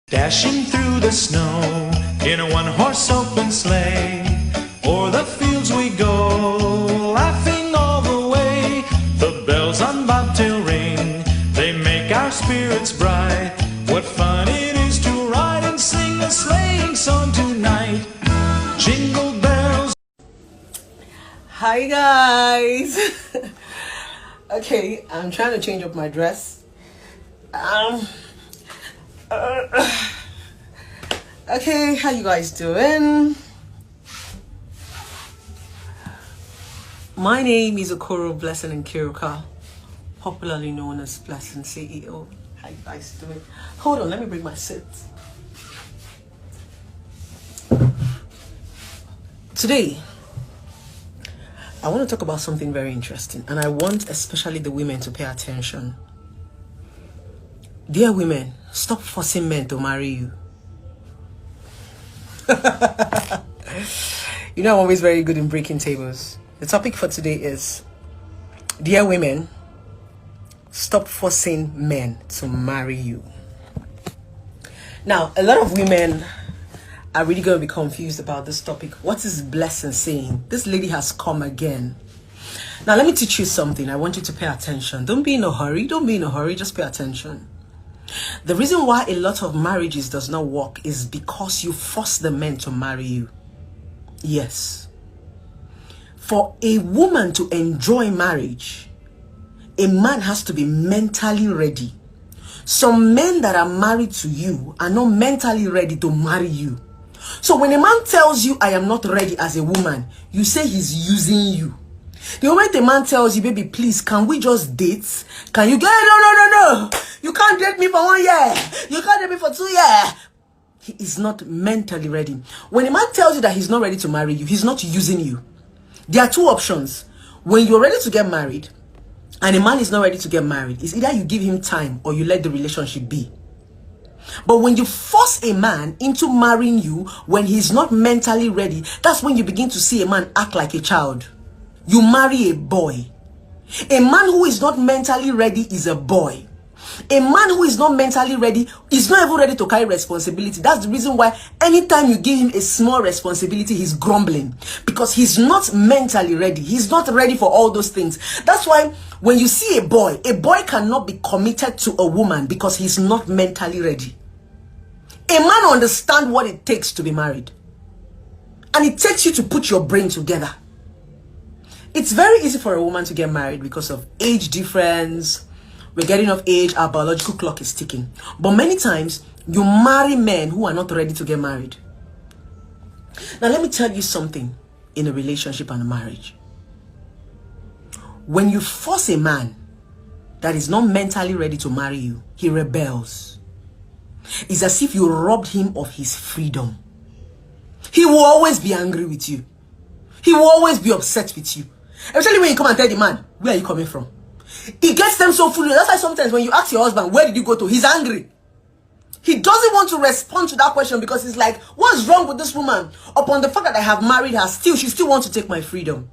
Dashing through the snow in a one-horse open sleigh, o'er the fields we go, laughing all the way. The bells on bobtail ring, they make our spirits bright. What fun it is to ride and sing a sleighing song tonight. Jingle bells. Hi guys. Okay, I'm trying to change up my dress. Okay, how you guys doing? My name is Okoro Blessing and Kiruka, popularly known as Blessing CEO. How you guys doing? Hold on, let me bring my seat. Today, I want to talk about something very interesting, and I want especially the women to pay attention. Dear women, stop forcing men to marry you. You know, I'm always very good in breaking tables. The topic for today is, dear women, stop forcing men to marry you. Now, a lot of women are really going to be confused about this topic. What is Blessing saying? This lady has come again. Now, let me teach you something. I want you to pay attention. Don't be in a hurry. Don't be in a hurry. Just pay attention. The reason why a lot of marriages does not work is because you force the men to marry you. Yes. For a woman to enjoy marriage, a man has to be mentally ready. Some men that are married to you are not mentally ready to marry you. So when a man tells you, I am not ready as a woman, you say he's using you. The moment a man tells you, baby, please, can we just date? Can you get no. You can't date me for 1 year. You can't date me for 2 years. He is not mentally ready. When a man tells you that he's not ready to marry you, he's not using you. There are two options. When you're ready to get married, and a man is not ready to get married, it's either you give him time or you let the relationship be. But when you force a man into marrying you when he's not mentally ready, that's when you begin to see a man act like a child. You marry a boy. A man who is not mentally ready is a boy. A man who is not mentally ready is not even ready to carry responsibility. That's the reason why anytime you give him a small responsibility, he's grumbling. Because he's not mentally ready. He's not ready for all those things. That's why when you see a boy cannot be committed to a woman because he's not mentally ready. A man understands what it takes to be married. And it takes you to put your brain together. It's very easy for a woman to get married because of age difference. We're getting of age, our biological clock is ticking. But many times, you marry men who are not ready to get married. Now, let me tell you something in a relationship and a marriage. When you force a man that is not mentally ready to marry you, he rebels. It's as if you robbed him of his freedom. He will always be angry with you. He will always be upset with you. Especially when you come and tell the man, where are you coming from? It gets them so furious. That's why sometimes when you ask your husband, where did you go to? He's angry. He doesn't want to respond to that question because he's like, what's wrong with this woman? Upon the fact that I have married her, she still wants to take my freedom.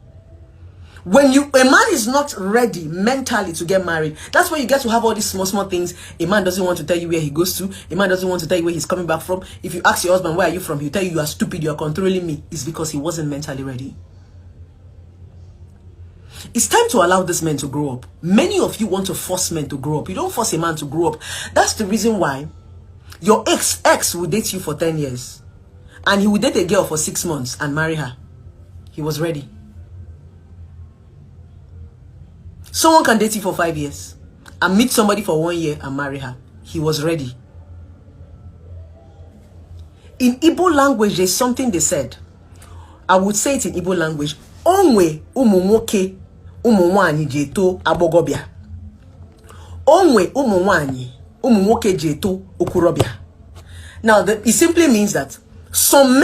When a man is not ready mentally to get married, that's where you get to have all these small things. A man doesn't want to tell you where he goes to. A man doesn't want to tell you where he's coming back from. If you ask your husband, where are you from? He'll tell you, you are stupid, you are controlling me. It's because he wasn't mentally ready. It's time to allow this man to grow up. Many of you want to force men to grow up. You don't force a man to grow up. That's the reason why your ex will date you for 10 years. And he will date a girl for 6 months and marry her. He was ready. Someone can date you for 5 years and meet somebody for 1 year and marry her. He was ready. In Igbo language, there's something they said. I would say it in Igbo language. Onwe umunwoke umunwanyi jeto abogobia. Onwe umunwoke jeto okurobia. Now, it simply means that some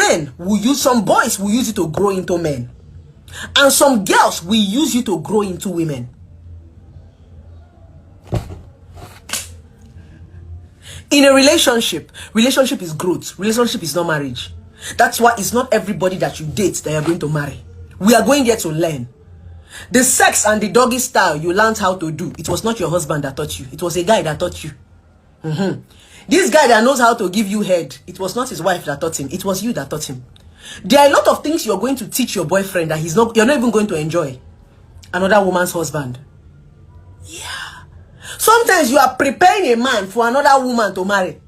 boys will use you to grow into men. And some girls will use you to grow into women. In a relationship is growth. Relationship is not marriage. That's why it's not everybody that you date that you're going to marry. We are going there to learn. The sex and the doggy style you learned how to do, it was not your husband that taught you. It was a guy that taught you. This guy that knows how to give you head, it was not his wife that taught him, it was you that taught him. There are a lot of things you're going to teach your boyfriend that you're not even going to enjoy. Another woman's husband. Yeah. Sometimes you are preparing a man for another woman to marry.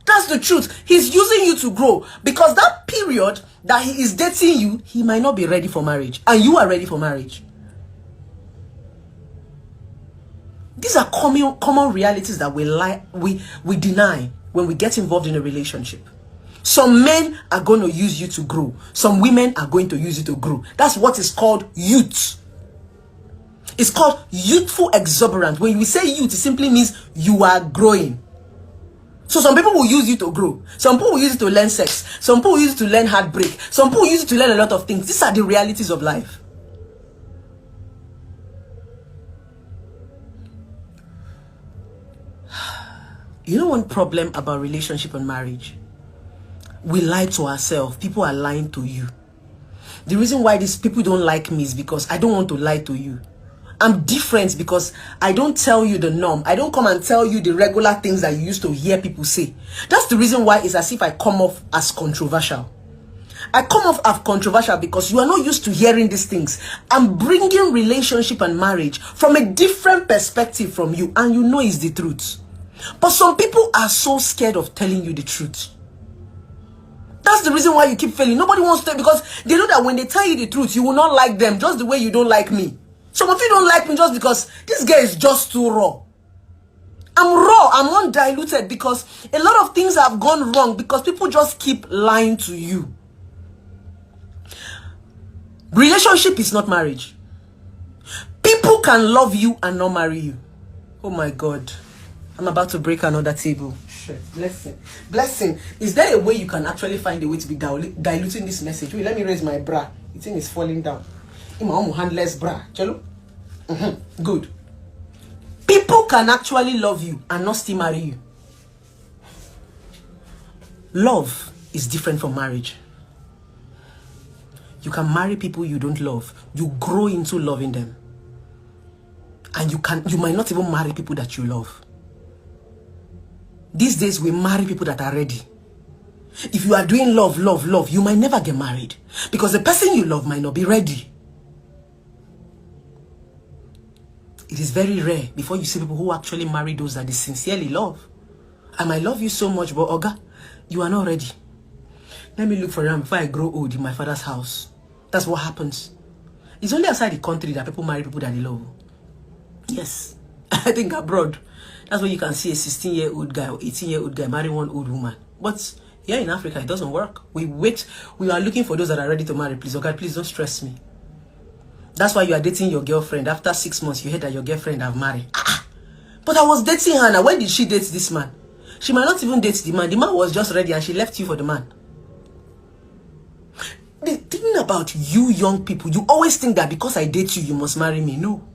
That's the truth. He's using you to grow, because that period that he is dating you, he might not be ready for marriage, and you are ready for marriage. These are common realities that we deny when we get involved in a relationship. Some men are going to use you to grow. Some women are going to use you to grow. That's what is called youth. It's called youthful exuberance. When we say youth, it simply means you are growing. So some people will use you to grow. Some people will use it to learn sex. Some people will use it to learn heartbreak. Some people will use it to learn a lot of things. These are the realities of life. You know one problem about relationship and marriage? We lie to ourselves. People are lying to you. The reason why these people don't like me is because I don't want to lie to you. I'm different because I don't tell you the norm. I don't come and tell you the regular things that you used to hear people say. That's the reason why it's as if I come off as controversial. I come off as controversial because you are not used to hearing these things. I'm bringing relationship and marriage from a different perspective from you, and you know it's the truth. But some people are so scared of telling you the truth. That's the reason why you keep failing. Nobody wants to, because they know that when they tell you the truth, you will not like them just the way you don't like me. Some of you don't like me just because this guy is just too raw. I'm raw, I'm undiluted, because a lot of things have gone wrong because people just keep lying to you. Relationship is not marriage. People can love you and not marry you. Oh my God. I'm about to break another table. Shit. Blessing. Is there a way you can actually find a way to be diluting this message? Wait, let me raise my bra. The thing is falling down. In my own handless bra. Chalo? Good. People can actually love you and not still marry you. Love is different from marriage. You can marry people you don't love. You grow into loving them. And you might not even marry people that you love. These days we marry people that are ready. If you are doing love, you might never get married because the person you love might not be ready. It is very rare before you see people who actually marry those that they sincerely love. I might love you so much, but Oga, you are not ready. Let me look for him before I grow old in my father's house. That's what happens. It's only outside the country that people marry people that they love. Yes. I think abroad, that's where you can see a 16-year-old guy or 18-year-old guy marry one old woman. But here in Africa, it doesn't work. We are looking for those that are ready to marry. Please, oh God, please don't stress me. That's why you are dating your girlfriend. After 6 months, you heard that your girlfriend have married. But I was dating her now. When did she date this man? She might not even date the man. The man was just ready and she left you for the man. The thing about you young people, you always think that because I date you, you must marry me. No.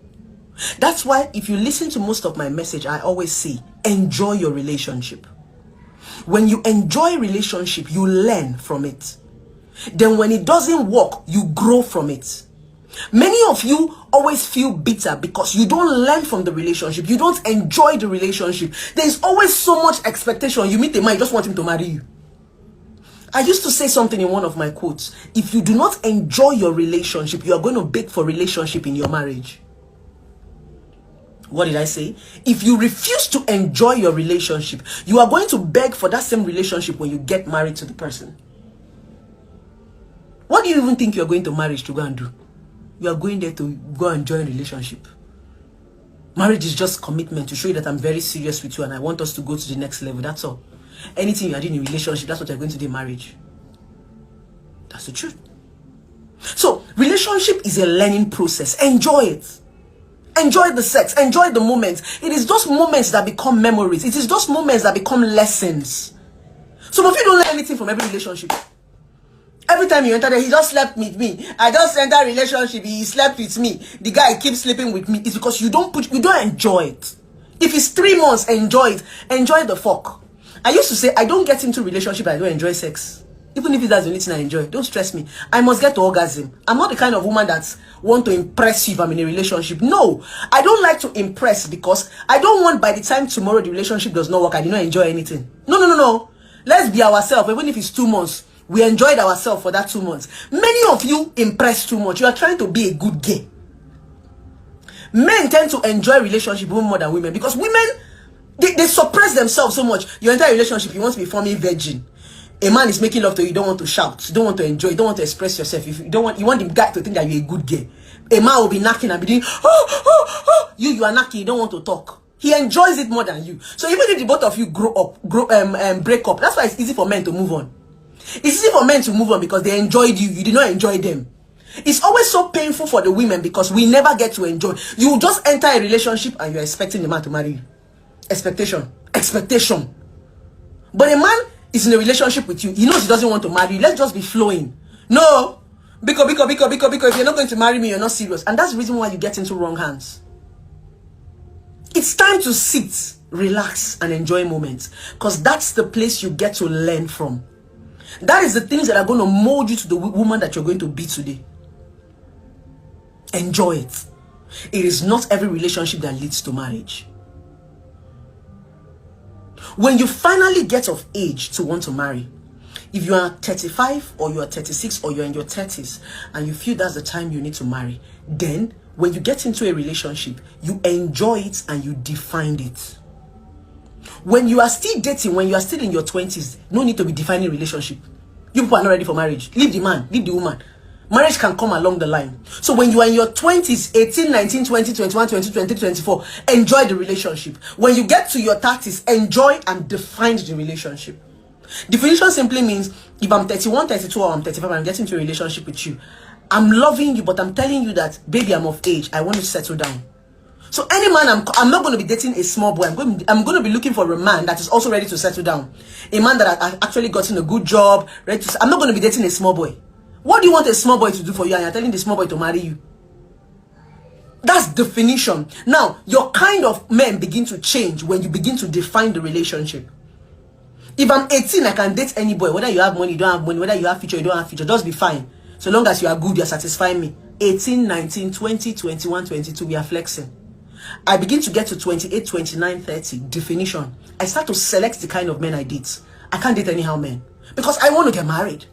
That's why if you listen to most of my message, I always say, enjoy your relationship. When you enjoy relationship, you learn from it. Then when it doesn't work, you grow from it. Many of you always feel bitter because you don't learn from the relationship. You don't enjoy the relationship. There is always so much expectation. You meet a man, you just want him to marry you. I used to say something in one of my quotes. If you do not enjoy your relationship, you are going to beg for relationship in your marriage. What did I say? If you refuse to enjoy your relationship, you are going to beg for that same relationship when you get married to the person. What do you even think you are going to marriage to go and do? You are going there to go and join a relationship. Marriage is just commitment to show you that I'm very serious with you and I want us to go to the next level. That's all. Anything you are doing in a relationship, that's what you're going to do in marriage. That's the truth. So, relationship is a learning process. Enjoy it. Enjoy the sex. Enjoy the moments. It is those moments that become memories. It is those moments that become lessons. Some of you don't learn anything from every relationship. Every time you enter there, he just slept with me. I just enter a relationship, he slept with me. The guy keeps sleeping with me. It's because you don't enjoy it. If it's 3 months, enjoy it. Enjoy the fuck. I used to say, I don't get into relationship, I don't enjoy sex. Even if that's the only thing I enjoy, don't stress me. I must get to orgasm. I'm not the kind of woman that want to impress you if I'm in a relationship. No, I don't like to impress because I don't want by the time tomorrow the relationship does not work, I did not enjoy anything. No. Let's be ourselves. Even if it's 2 months, we enjoyed ourselves for that 2 months. Many of you impress too much. You are trying to be a good gay. Men tend to enjoy relationship even more than women because women, they suppress themselves so much. Your entire relationship, you want to be forming virgin. A man is making love to you, you don't want to shout, you don't want to enjoy, you don't want to express yourself. If you don't want, you want the guy to think that you're a good girl. A man will be knocking and be doing, you are knocking, you don't want to talk. He enjoys it more than you. So even if the both of you break up, that's why it's easy for men to move on. It's easy for men to move on because they enjoyed you, you did not enjoy them. It's always so painful for the women because we never get to enjoy. You just enter a relationship and you're expecting the man to marry you. Expectation. But a man is in a relationship with you, he knows he doesn't want to marry you. Let's just be flowing. No, because if you're not going to marry me, you're not serious. And that's the reason why you get into wrong hands. It's time to sit, relax, and enjoy moments, because that's the place you get to learn from. That is the things that are going to mold you to the woman that you're going to be today. Enjoy it. It is not every relationship that leads to marriage. When you finally get of age to want to marry, if you are 35 or you are 36 or you're in your 30s and you feel that's the time you need to marry, then when you get into a relationship, you enjoy it and you define it. When you are still dating, when you are still in your 20s, no need to be defining relationship. You people are not ready for marriage. Leave the man, leave the woman. Marriage can come along the line. So when you are in your 20s, 18, 19, 20, 21, 22, 23, 24, enjoy the relationship. When you get to your 30s, enjoy and define the relationship. Definition simply means if I'm 31, 32, or I'm 35 and I'm getting into a relationship with you, I'm loving you, but I'm telling you that, baby, I'm of age. I want to settle down. So any man, I'm not going to be dating a small boy. I'm going to be looking for a man that is also ready to settle down. A man that has actually gotten a good job, ready to. I'm not going to be dating a small boy. What do you want a small boy to do for you and you're telling the small boy to marry you? That's definition. Now, your kind of men begin to change when you begin to define the relationship. If I'm 18, I can date any boy. Whether you have money, you don't have money. Whether you have future, you don't have future. Just be fine. So long as you are good, you're satisfying me. 18, 19, 20, 21, 22, we are flexing. I begin to get to 28, 29, 30. Definition. I start to select the kind of men I date. I can't date anyhow men. Because I want to get married.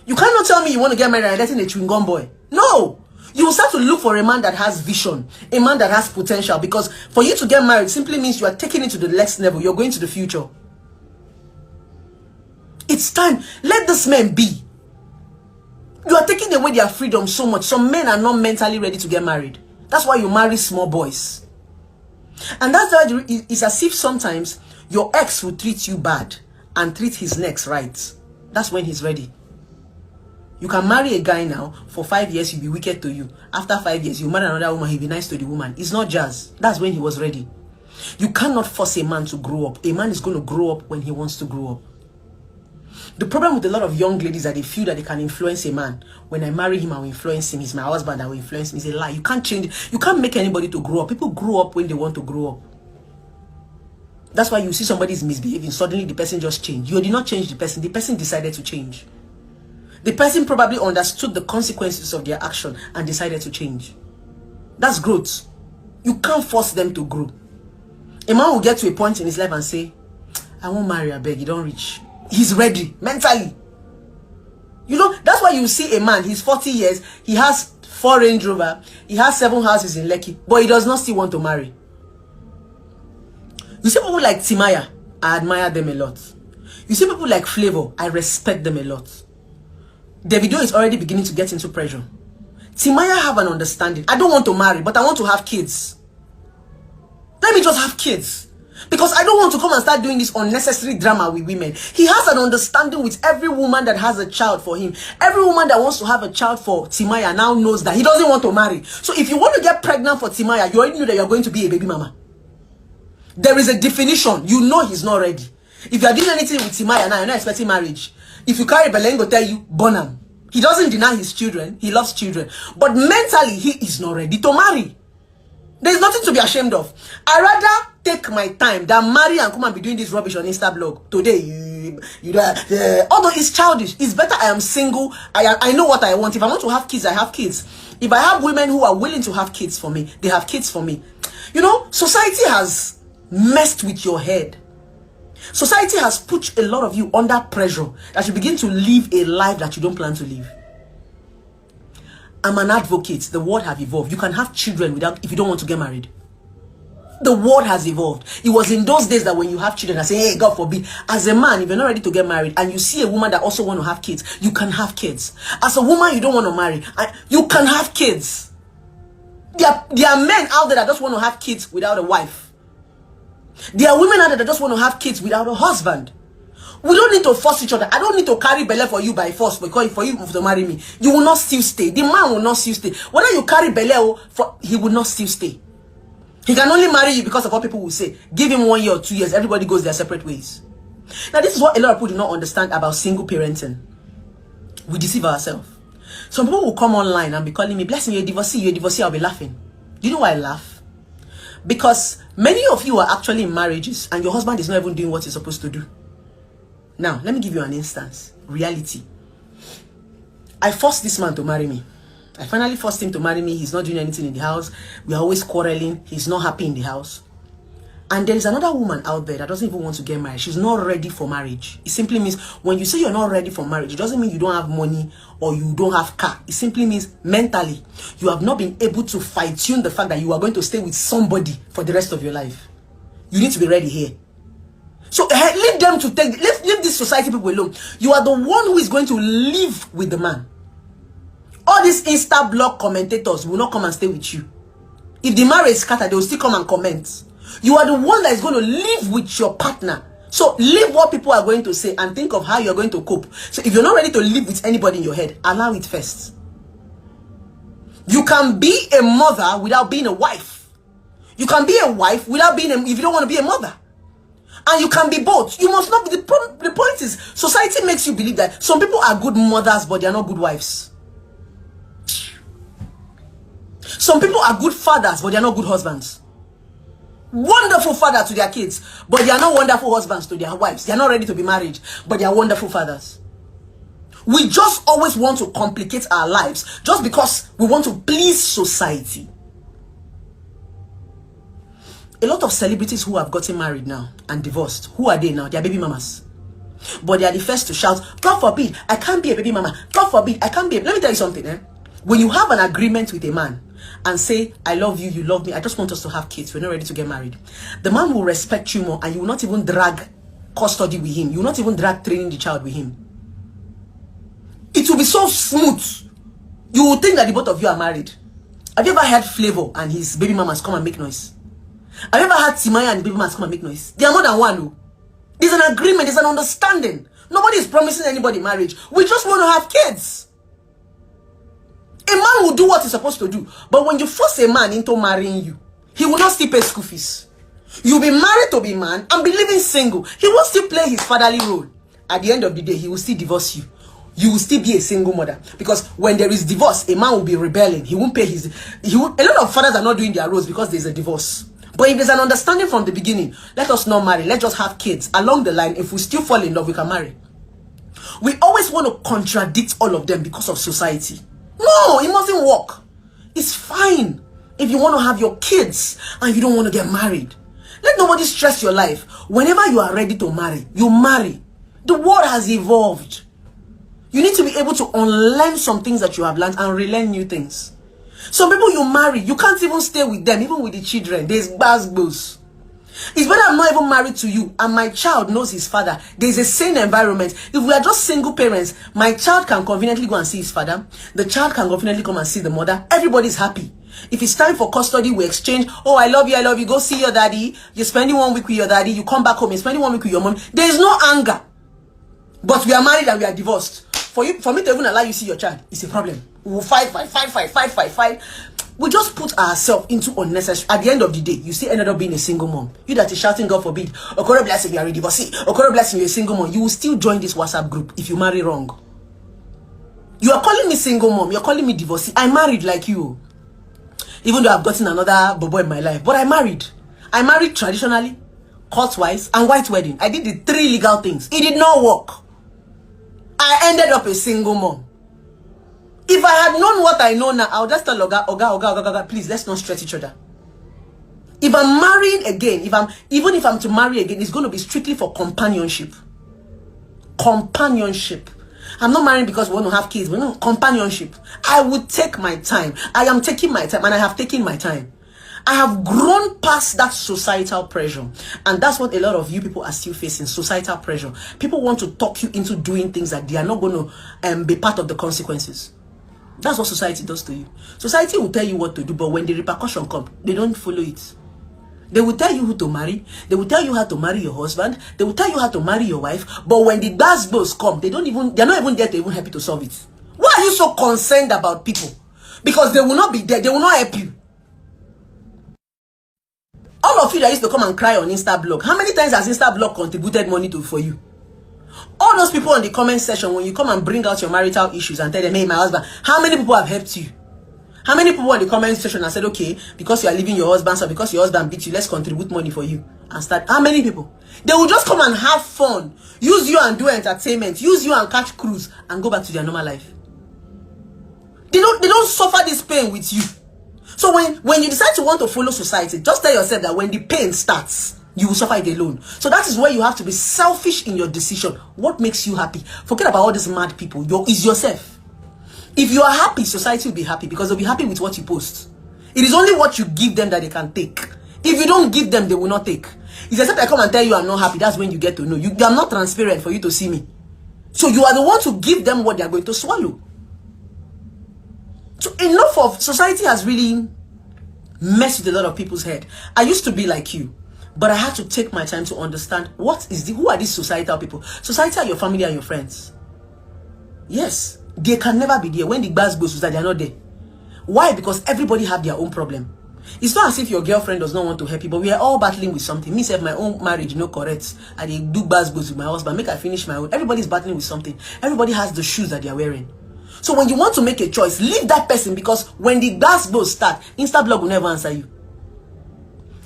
You cannot tell me you want to get married and dating a chewing gum boy. No. You will start to look for a man that has vision, a man that has potential, because for you to get married simply means you are taking it to the next level. You're going to the future. It's time. Let this man be. You are taking away their freedom so much. Some men are not mentally ready to get married. That's why you marry small boys. And that's why it's as if sometimes your ex will treat you bad and treat his next right. That's when he's ready. You can marry a guy now, for 5 years he'll be wicked to you. After 5 years, you marry another woman, he'll be nice to the woman. It's not jazz. That's when he was ready. You cannot force a man to grow up. A man is going to grow up when he wants to grow up. The problem with a lot of young ladies that they feel that they can influence a man. When I marry him, I will influence him. He's my husband, I will influence him. It's a lie. You can't change. You can't make anybody to grow up. People grow up when they want to grow up. That's why you see somebody is misbehaving. Suddenly the person just changed. You did not change the person. The person decided to change. The person probably understood the consequences of their action and decided to change. That's growth. You can't force them to grow. A man will get to a point in his life and say, I won't marry, I beg, you don't reach. He's ready mentally. You know, that's why you see a man, he's 40 years, he has 4 Range Rover, he has 7 houses in Lekki, but he does not still want to marry. You see people like Timaya, I admire them a lot. You see people like Flavor, I respect them a lot. Davido is already beginning to get into pressure. Timaya have an understanding. I don't want to marry, but I want to have kids. Let me just have kids. Because I don't want to come and start doing this unnecessary drama with women. He has an understanding with every woman that has a child for him. Every woman that wants to have a child for Timaya now knows that he doesn't want to marry. So if you want to get pregnant for Timaya, you already know that you're going to be a baby mama. There is a definition. You know he's not ready. If you're doing anything with Timaya now, you're not expecting marriage. If you carry Belen, go tell you, born him. He doesn't deny his children. He loves children. But mentally, he is not ready to marry. There's nothing to be ashamed of. I rather take my time than marry and come and be doing this rubbish on Insta blog. Today, you know, although it's childish. It's better I am single. I know what I want. If I want to have kids, I have kids. If I have women who are willing to have kids for me, they have kids for me. You know, society has messed with your head. Society has put a lot of you under pressure that you begin to live a life that you don't plan to live. I'm an advocate. The world have evolved. You can have children without, if you don't want to get married. The world has evolved. It was in those days that when you have children, I say, hey, God forbid, as a man, if you're not ready to get married and you see a woman that also want to have kids, you can have kids. As a woman, you don't want to marry, you can have kids. There are men out there that just want to have kids without a wife. There are women out there that just want to have kids without a husband. We don't need to force each other. I don't need to carry belly for you by force because for you to marry me. You will not still stay. The man will not still stay. Whether you carry belly for, he will not still stay. He can only marry you because of what people will say. Give him 1 year or 2 years. Everybody goes their separate ways. Now, this is what a lot of people do not understand about single parenting. We deceive ourselves. Some people will come online and be calling me, blessing, you're a divorcee. I'll be laughing. Do you know why I laugh? Because many of you are actually in marriages and your husband is not even doing what he's supposed to do. Now, let me give you an instance. Reality. I forced this man to marry me. I finally forced him to marry me. He's not doing anything in the house. We are always quarreling. He's not happy in the house. And there is another woman out there that doesn't even want to get married. She's not ready for marriage. It simply means when you say you're not ready for marriage, it doesn't mean you don't have money or you don't have car. It simply means mentally, you have not been able to fine-tune the fact that you are going to stay with somebody for the rest of your life. You need to be ready here. So leave them to take, leave this society people alone. You are the one who is going to live with the man. All these Insta blog commentators will not come and stay with you. If the marriage is scattered, they will still come and comment. You are the one that is going to live with your partner. So leave what people are going to say and think of how you're going to cope. So if you're not ready to live with anybody in your head, allow it first. You can be a mother without being a wife. You can be a wife without being if you don't want to be a mother. And you can be both. You must not be. The point is, society makes you believe that some people are good mothers, but they are not good wives. Some people are good fathers, but they are not good husbands. Wonderful father to their kids, but they are not wonderful husbands to their wives. They are not ready to be married, but they are wonderful fathers. We just always want to complicate our lives just because we want to please society. A lot of celebrities who have gotten married now and divorced, who are they now? They are baby mamas. But they are the first to shout, God forbid, I can't be a baby mama. God forbid, I can't be Let me tell you something. When you have an agreement with a man and say, I love you, you love me, I just want us to have kids, we're not ready to get married, the man will respect you more and you will not even drag custody with him. You will not even drag training the child with him. It will be so smooth. You will think that the both of you are married. Have you ever heard Flavor and his baby mamas come and make noise? Have you ever had Timaya and baby mamas come and make noise? They are more than one. There's an agreement, there's an understanding. Nobody is promising anybody marriage. We just want to have kids. A man will do what he's supposed to do. But when you force a man into marrying you, he will not still pay school fees. You'll be married to be man and be living single. He will still play his fatherly role. At the end of the day, he will still divorce you. You will still be a single mother. Because when there is divorce, a man will be rebelling. He won't pay his... a lot of fathers are not doing their roles because there's a divorce. But if there's an understanding from the beginning, let us not marry. Let's just have kids. Along the line, if we still fall in love, we can marry. We always want to contradict all of them because of society. No, it mustn't work. It's fine if you want to have your kids and you don't want to get married. Let nobody stress your life. Whenever you are ready to marry, you marry. The world has evolved. You need to be able to unlearn some things that you have learned and relearn new things. Some people you marry, you can't even stay with them, even with the children. There's gbas. It's better I'm not even married to you and my child knows his father. There's a sane environment. If we are just single parents, my child can conveniently go and see his father. The child can conveniently come and see the mother. Everybody's happy. If it's time for custody, we exchange. Oh, I love you. Go see your daddy. You're spending 1 week with your daddy. You come back home. You're spending 1 week with your mom. There is no anger. But we are married and we are divorced. For me to even allow you to see your child, it's a problem. We will fight. We just put ourselves into unnecessary. At the end of the day, you still ended up being a single mom. You that is shouting, God forbid, Okoro blessing, you are a divorcee. Okoro blessing, you're a single mom. You will still join this WhatsApp group if you marry wrong. You are calling me single mom. You're calling me divorcee. I married like you. Even though I've gotten another bobo in my life. But I married. I married traditionally. court-wise, and white wedding. I did the 3 legal things. It did not work. I ended up a single mom. If I had known what I know now, I would just tell Oga, please, let's not stress each other. If I'm marrying again, even if I'm to marry again, it's going to be strictly for companionship. Companionship. I'm not marrying because we want to have kids, but no, companionship. I would take my time. I am taking my time, and I have taken my time. I have grown past that societal pressure, and that's what a lot of you people are still facing, societal pressure. People want to talk you into doing things that they are not going to be part of the consequences. That's what society does to you. Society will tell you what to do, but when the repercussion comes, they don't follow it. They will tell you who to marry. They will tell you how to marry your husband. They will tell you how to marry your wife. But when the gospels come, they're not even there to even help you to solve it. Why are you so concerned about people? Because they will not be there. They will not help you. All of you that used to come and cry on Instablog, how many times has Instablog contributed money for you? All those people in the comment section, when you come and bring out your marital issues and tell them, hey, my husband, how many people have helped you? How many people in the comment section have said, okay, because you are leaving your husband, so because your husband beat you, let's contribute money for you and start? How many people? They will just come and have fun, use you and do entertainment, use you and catch cruise and go back to their normal life. They don't suffer this pain with you. So when you decide to want to follow society, just tell yourself that when the pain starts, you will suffer it alone. So that is where you have to be selfish in your decision. What makes you happy? Forget about all these mad people. Is yourself. If you are happy, society will be happy because they'll be happy with what you post. It is only what you give them that they can take. If you don't give them, they will not take. It's except I come and tell you I'm not happy. That's when you get to know. I'm not transparent for you to see me. So you are the one to give them what they are going to swallow. So enough of society has really messed with a lot of people's head. I used to be like you, but I had to take my time to understand who are these societal people. Society are your family and your friends. Yes. They can never be there. When the bus goes, they are not there. Why? Because everybody have their own problem. It's not as if your girlfriend does not want to help you, but we are all battling with something. Me self, my own marriage, no correct. I do bus goes with my husband. Make I finish my own. Everybody's battling with something. Everybody has the shoes that they are wearing. So when you want to make a choice, leave that person, because when the bus goes start, Instablog will never answer you.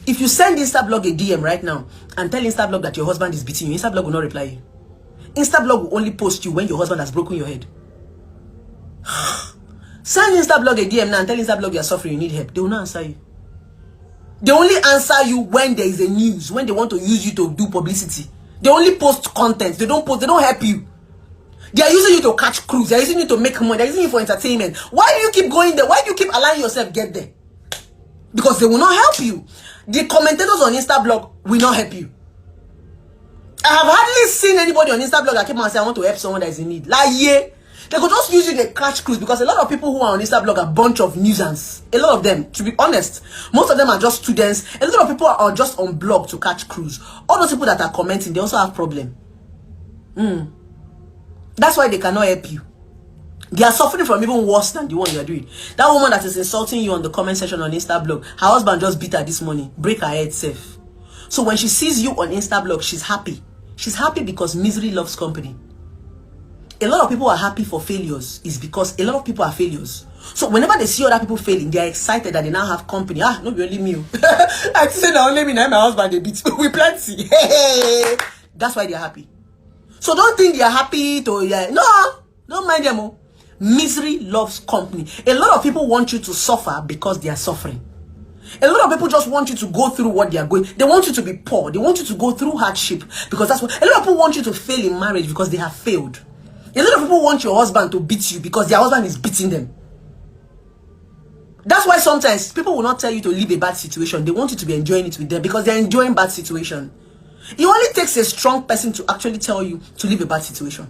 If you send Instablog a DM right now and tell Instablog that your husband is beating you, Instablog will not reply you. Instablog will only post you when your husband has broken your head. Send Instablog a DM now and tell Instablog you're suffering, you need help. They will not answer you. They only answer you when there is a news, when they want to use you to do publicity. They only post content. They don't help you. They are using you to catch cruise. They are using you to make money. They are using you for entertainment. Why do you keep going there? Why do you keep allowing yourself get there? Because they will not help you. The commentators on Instablog will not help you. I have hardly seen anybody on Instablog that came and say, I want to help someone that is in need. Like, yeah. They could just use you to catch cruise, because a lot of people who are on Instablog are a bunch of nuisance. A lot of them, to be honest, most of them are just students. A lot of people are just on blog to catch cruise. All those people that are commenting, they also have problem. That's why they cannot help you. They are suffering from even worse than the one you are doing. That woman that is insulting you on the comment section on Instablog, her husband just beat her this morning, break her head safe. So when she sees you on Instablog, she's happy. She's happy because misery loves company. A lot of people are happy for failures is because a lot of people are failures. So whenever they see other people failing, they are excited that they now have company. No, be only me. I say that only me, now my husband they beat. We plenty. That's why they are happy. So don't think they are happy to no, don't mind them. Misery loves company. A lot of people want you to suffer because they are suffering. A lot of people just want you to go through what they are going. They want you to be poor. They want you to go through hardship, because that's what a lot of people want you to fail in marriage, because they have failed. A lot of people want your husband to beat you because their husband is beating them. That's why sometimes people will not tell you to leave a bad situation. They want you to be enjoying it with them because they're enjoying bad situation. It only takes a strong person to actually tell you to leave a bad situation.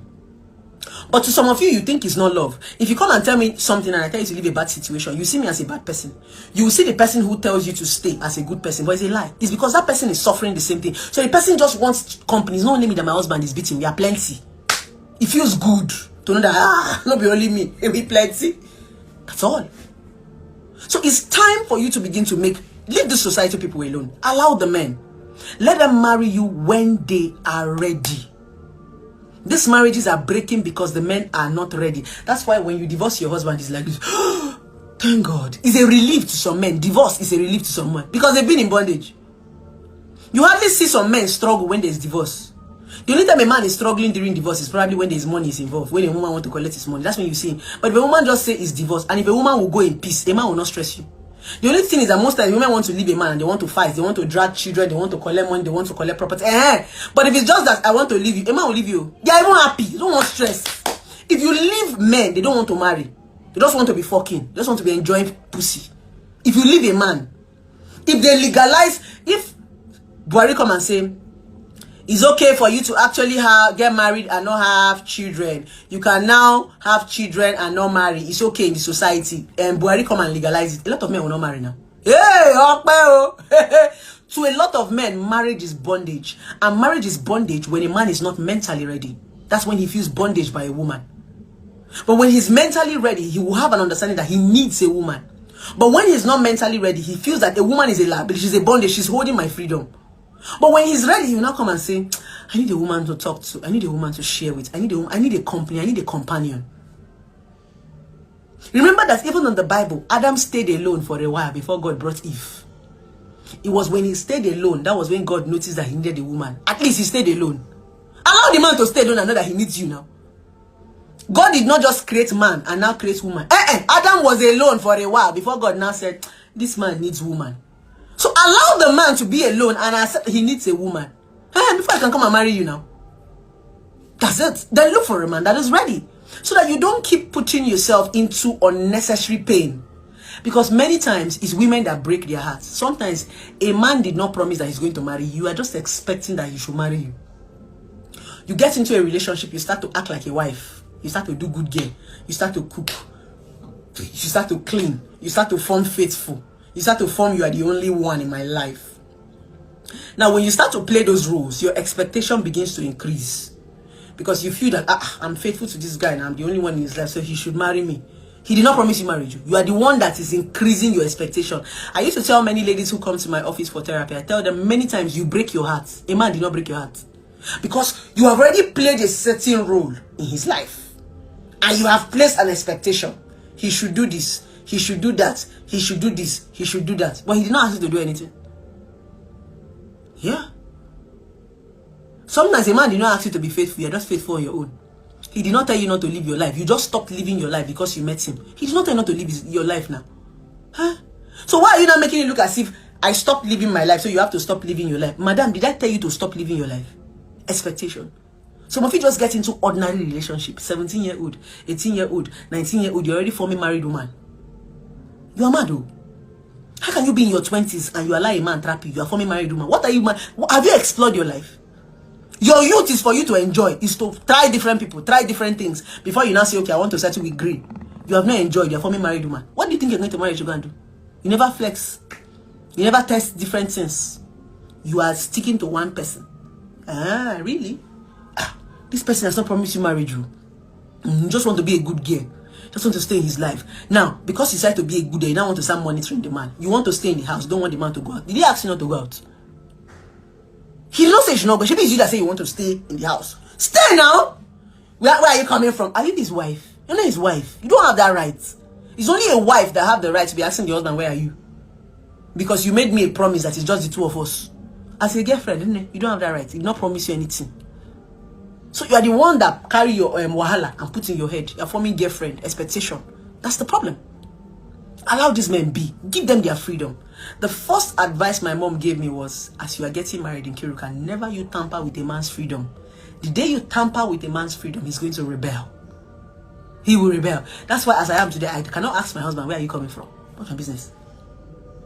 But to some of you, you think it's not love. If you come and tell me something and I tell you to leave a bad situation, you see me as a bad person. You will see the person who tells you to stay as a good person, but it's a lie. It's because that person is suffering the same thing. So the person just wants company. It's not only me that my husband is beating. We are plenty. It feels good to know that, not be only me, we plenty. That's all. So it's time for you to begin to leave the society people alone. Allow the men. Let them marry you when they are ready. These marriages are breaking because the men are not ready. That's why when you divorce your husband, it's like this. Thank God. It's a relief to some men. Divorce is a relief to some men because they've been in bondage. You hardly see some men struggle when there's divorce. The only time a man is struggling during divorce is probably when there's money is involved, when a woman wants to collect his money. That's when you see him. But if a woman just say it's divorce, and if a woman will go in peace, a man will not stress you. The only thing is that most times women want to leave a man and they want to fight, they want to drag children, they want to collect money, they want to collect property. But if it's just that I want to leave you, a man will leave you. They are even happy. You don't want stress. If you leave men, they don't want to marry. They just want to be fucking. They just want to be enjoying pussy. If you leave a man, if they legalize, if Buhari come and say, it's okay for you to actually get married and not have children. You can now have children and not marry. It's okay in the society. And Buhari come and legalize it. A lot of men will not marry now. Hey, to a lot of men, marriage is bondage. And marriage is bondage when a man is not mentally ready. That's when he feels bondage by a woman. But when he's mentally ready, he will have an understanding that he needs a woman. But when he's not mentally ready, he feels that a woman is a liability. She's a bondage. She's holding my freedom. But when he's ready, he will now come and say, I need a woman to talk to. I need a woman to share with. I need a company. I need a companion. Remember that even in the Bible, Adam stayed alone for a while before God brought Eve. It was when he stayed alone, that was when God noticed that he needed a woman. At least he stayed alone. Allow the man to stay alone and know that he needs you now. God did not just create man and now create woman. Adam was alone for a while before God now said, this man needs woman. So allow the man to be alone and accept he needs a woman. Before I can come and marry you now. That's it. Then look for a man that is ready. So that you don't keep putting yourself into unnecessary pain. Because many times it's women that break their hearts. Sometimes a man did not promise that he's going to marry you. You are just expecting that he should marry you. You get into a relationship, you start to act like a wife. You start to do good girl. You start to cook. You start to clean. You start to form faithful. You start to form you are the only one in my life. Now, when you start to play those roles, your expectation begins to increase. Because you feel that, I'm faithful to this guy and I'm the only one in his life, so he should marry me. He did not promise you marriage. You are the one that is increasing your expectation. I used to tell many ladies who come to my office for therapy, I tell them many times you break your heart. A man did not break your heart. Because you have already played a certain role in his life. And you have placed an expectation. He should do this. He should do that. He should do this. He should do that. But he did not ask you to do anything. Yeah. Sometimes a man did not ask you to be faithful. You're just faithful on your own. He did not tell you not to live your life. You just stopped living your life because you met him. He did not tell you not to live your life now. So why are you not making it look as if I stopped living my life, so you have to stop living your life? Madam, did I tell you to stop living your life? Expectation. Some of you just get into ordinary relationships. 17-year-old, 18-year-old, 19-year-old, you're already forming married woman. You are mad though. How can you be in your 20s and you allow a man trap you? You are forming married woman. What are you, man? Have you explored your life? Your youth is for you to enjoy. Is to try different people, try different things. Before you now say, okay, I want to settle with green. You have not enjoyed. You are forming married woman. What do you think you're going to marry? You're going to do? You never flex. You never test different things. You are sticking to one person. Really? This person has not promised you marriage. You just want to be a good girl. Just want to stay in his life. Now, because you decide to be a good girl, you now want to start monitoring the man. You want to stay in the house. You don't want the man to go out. Did he ask you not to go out? He did not say you should not go. Maybe it's you that say you want to stay in the house. Stay now! Where are you coming from? Are you his wife? You're not his wife. You don't have that right. It's only a wife that have the right to be asking the husband, where are you? Because you made me a promise that it's just the two of us. As a girlfriend, isn't it? You don't have that right. He did not promise you anything. So you are the one that carry your wahala and put in your head. You're forming girlfriend, expectation. That's the problem. Allow these men be. Give them their freedom. The first advice my mom gave me was, as you are getting married in Kiruka, never you tamper with a man's freedom. The day you tamper with a man's freedom, he's going to rebel. He will rebel. That's why as I am today, I cannot ask my husband, where are you coming from? What's my business?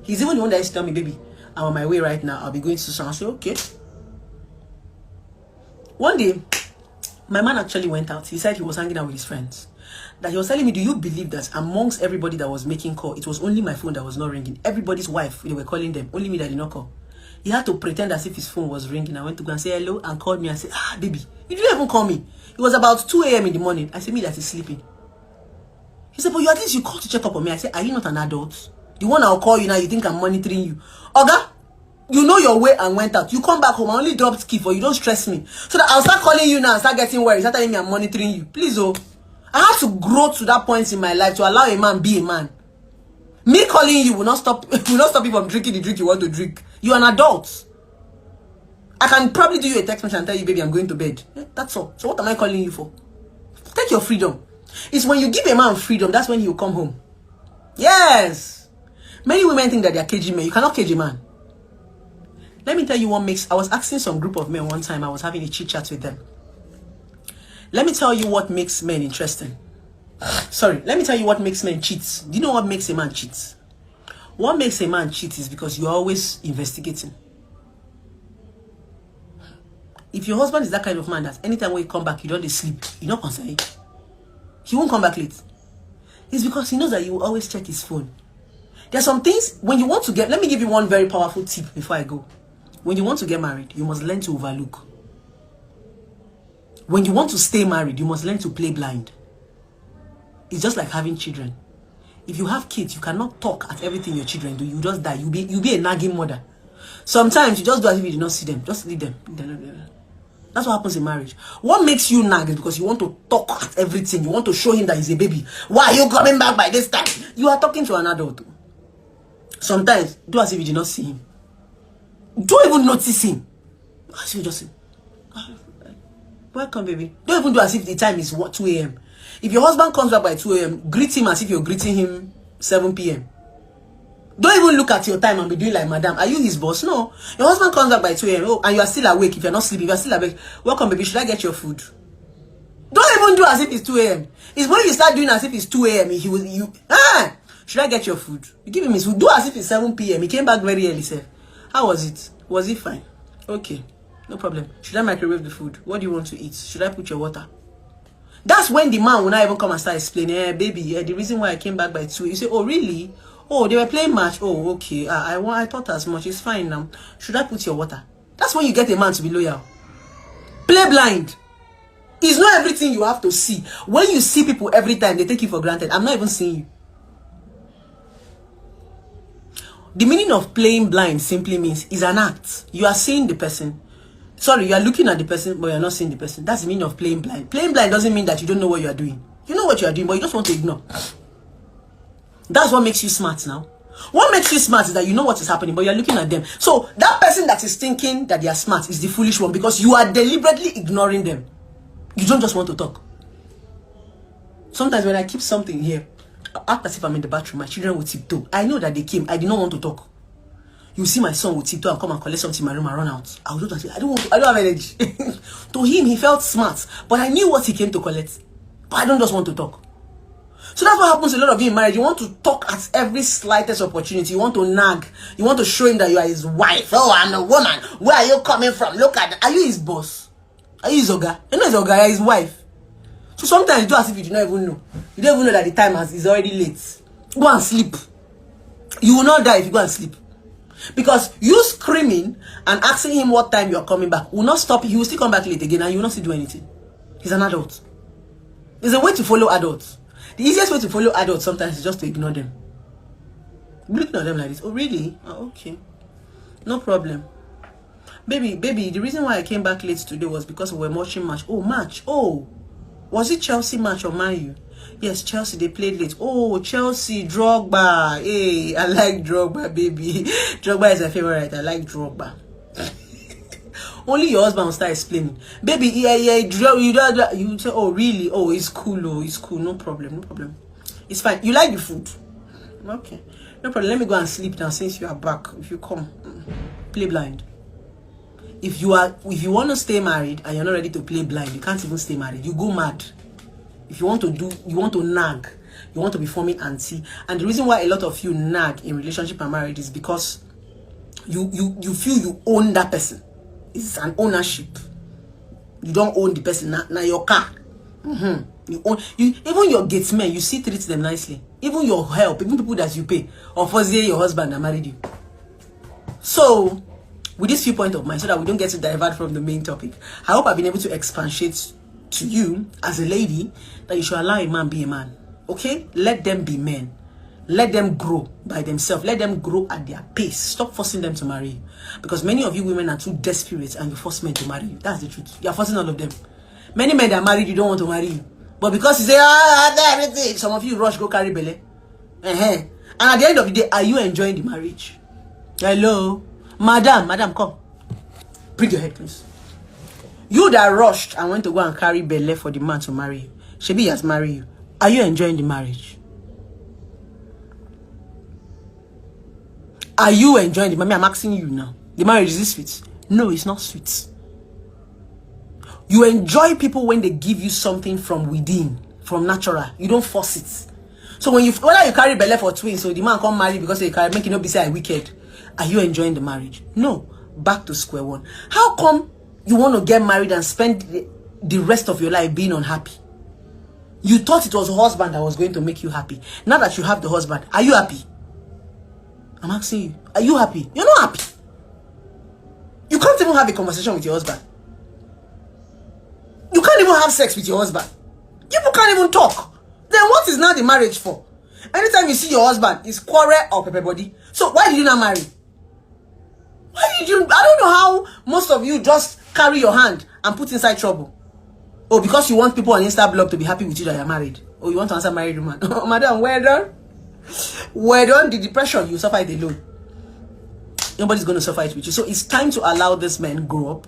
He's even the one that used to tell me, baby, I'm on my way right now. I'll be going to some. I say, okay. One day, my man actually went out. He said he was hanging out with his friends. That he was telling me, do you believe that amongst everybody that was making call, it was only my phone that was not ringing? Everybody's wife, they were calling them. Only me that did not call. He had to pretend as if his phone was ringing. I went to go and say hello and called me and said, baby, you didn't even call me. It was about 2 a.m. in the morning. I said, me that is sleeping. He said, but you at least you called to check up on me. I said, are you not an adult? The one I'll call you now, you think I'm monitoring you. Oga, you know your way and went out. You come back home, I only dropped key for you. Don't stress me. So that I'll start calling you now and start getting worried. Start telling me I'm monitoring you. Please, oh. I have to grow to that point in my life to allow a man be a man. Me calling you will not stop you from drinking the drink you want to drink. You're an adult. I can probably do you a text message and tell you, baby, I'm going to bed. That's all. So what am I calling you for? Take your freedom. It's when you give a man freedom, that's when he will come home. Yes. Many women think that they are caging men. You cannot cage a man. Let me tell you what makes... I was asking some group of men one time. I was having a chit chat with them. Let me tell you what makes men interesting. Sorry. Let me tell you what makes men cheat. Do you know what makes a man cheat? What makes a man cheat is because you're always investigating. If your husband is that kind of man that anytime when you come back, you don't sleep, you're not concerned. He won't come back late. It's because he knows that you will always check his phone. There are some things when you want to get... Let me give you one very powerful tip before I go. When you want to get married, you must learn to overlook. When you want to stay married, you must learn to play blind. It's just like having children. If you have kids, you cannot talk at everything your children do. You just die. You'll be a nagging mother. Sometimes you just do as if you did not see them. Just leave them. That's what happens in marriage. What makes you nag is because you want to talk at everything. You want to show him that he's a baby. Why are you coming back by this time? You are talking to an adult. Sometimes do as if you did not see him. Don't even notice him. As if you just say, welcome, baby. Don't even do as if the time is 2 a.m. If your husband comes back by 2 a.m., greet him as if you're greeting him 7 p.m. Don't even look at your time and be doing like, madam, are you his boss? No. Your husband comes back by 2 a.m. Oh, and you are still awake. If you're not sleeping, you are still awake. Welcome, baby. Should I get your food? Don't even do as if it's 2 a.m. It's when you start doing as if it's 2 a.m. Should I get your food? You give him his food. Do as if it's 7 p.m. He came back very early, sir. How was it? Was it fine? Okay. No problem. Should I microwave the food? What do you want to eat? Should I put your water? That's when the man will not even come and start explaining, baby, the reason why I came back by 2. You say, oh, really? Oh, they were playing match. Oh, okay. I thought as much. It's fine now. Should I put your water? That's when you get a man to be loyal. Play blind. It's not everything you have to see. When you see people every time, they take you for granted. I'm not even seeing you. The meaning of playing blind simply means is an act. You are seeing the person. Sorry, you are looking at the person, but you're not seeing the person. That's the meaning of playing blind. Playing blind doesn't mean that you don't know what you are doing. You know what you are doing, but you just want to ignore. That's what makes you smart now. What makes you smart is that you know what is happening, but you're looking at them. So that person that is thinking that they are smart is the foolish one because you are deliberately ignoring them. You don't just want to talk. Sometimes when I keep something here, I act as if I'm in the bathroom. My children will tiptoe. I know that they came. I did not want to talk. You see my son will tiptoe and come and collect something in my room and run out. I would just say, I don't have energy. To him, he felt smart. But I knew what he came to collect. But I don't just want to talk. So that's what happens to a lot of you in marriage. You want to talk at every slightest opportunity. You want to nag. You want to show him that you are his wife. Oh, I'm the woman. Where are you coming from? Look at that. Are you his boss? Are you his oga? You're not his oga, you're his wife. So sometimes you do as if you do not even know. You don't even know that the time is already late. Go and sleep. You will not die if you go and sleep. Because you screaming and asking him what time you are coming back will not stop. He will still come back late again and you will not still do anything. He's an adult. There's a way to follow adults. The easiest way to follow adults sometimes is just to ignore them. Looking at them like this. Oh, really? Oh, okay. No problem. Baby, the reason why I came back late today was because we were watching match. Oh, match. Oh, was it Chelsea match or Man U? Yes, Chelsea, they played late. Oh, Chelsea, Drogba. Hey, I like Drogba, baby. Drogba is my favorite. I like Drogba. Only your husband will start explaining. Baby, you say, oh, really? Oh, it's cool. Oh, it's cool. No problem. It's fine. You like the food? Okay. No problem. Let me go and sleep now since you are back. If you come, play blind. If you want to stay married and you're not ready to play blind, you can't even stay married. You go mad. If you want to nag, you want to be forming anti. And the reason why a lot of you nag in relationship and marriage is because you feel you own that person. It's an ownership. You don't own the person. Now your car. You own even your gatesmen. You see, treat them nicely. Even your help, even people that you pay. Or for your husband that married you. So, with this viewpoint of mine, so that we don't get to divert from the main topic, I hope I've been able to expatiate to you as a lady that you should allow a man be a man. Okay? Let them be men. Let them grow by themselves. Let them grow at their pace. Stop forcing them to marry you. Because many of you women are too desperate and you force men to marry you. That's the truth. You are forcing all of them. Many men that are married, you don't want to marry you. But because you say, everything, some of you rush, go carry belly. And at the end of the day, are you enjoying the marriage? Hello? Madam, come. Bring your head, please. You that rushed and went to go and carry belle for the man to marry you. Shebi has married you. Are you enjoying the marriage? Are you enjoying the marriage? I'm asking you now. The marriage, is it sweet? No, it's not sweet. You enjoy people when they give you something from within, from natural. You don't force it. So when whether you carry belle for twins, so the man come marry because they carry, make you not be say wicked. Are you enjoying the marriage? No. Back to square one. How come you want to get married and spend the rest of your life being unhappy? You thought it was a husband that was going to make you happy. Now that you have the husband, are you happy? I'm asking you, are you happy? You're not happy. You can't even have a conversation with your husband. You can't even have sex with your husband. People can't even talk. Then what is now the marriage for? Anytime you see your husband, it's quarrel or pepper body. So why did you not marry? Why did you? I don't know how most of you just carry your hand and put inside trouble. Oh, because you want people on Insta blog to be happy with you that you're married. Oh, you want to answer married woman. Oh, madam, well done. Well done. The depression, you suffer it alone. Nobody's going to suffer it with you. So it's time to allow this man grow up.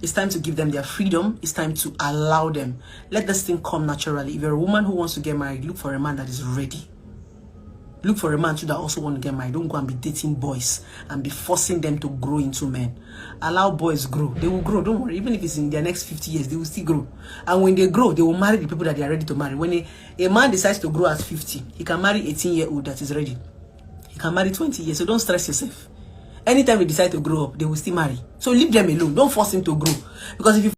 It's time to give them their freedom. It's time to allow them. Let this thing come naturally. If you're a woman who wants to get married, look for a man that is ready. Look for a man too that also want to get married. Don't go and be dating boys and be forcing them to grow into men. Allow boys grow. They will grow. Don't worry. Even if it's in their next 50 years, they will still grow. And when they grow, they will marry the people that they are ready to marry. When a man decides to grow at 50, he can marry 18-year-old that is ready. He can marry 20 years. So don't stress yourself. Anytime they decide to grow up, they will still marry. So leave them alone. Don't force him to grow. Because if you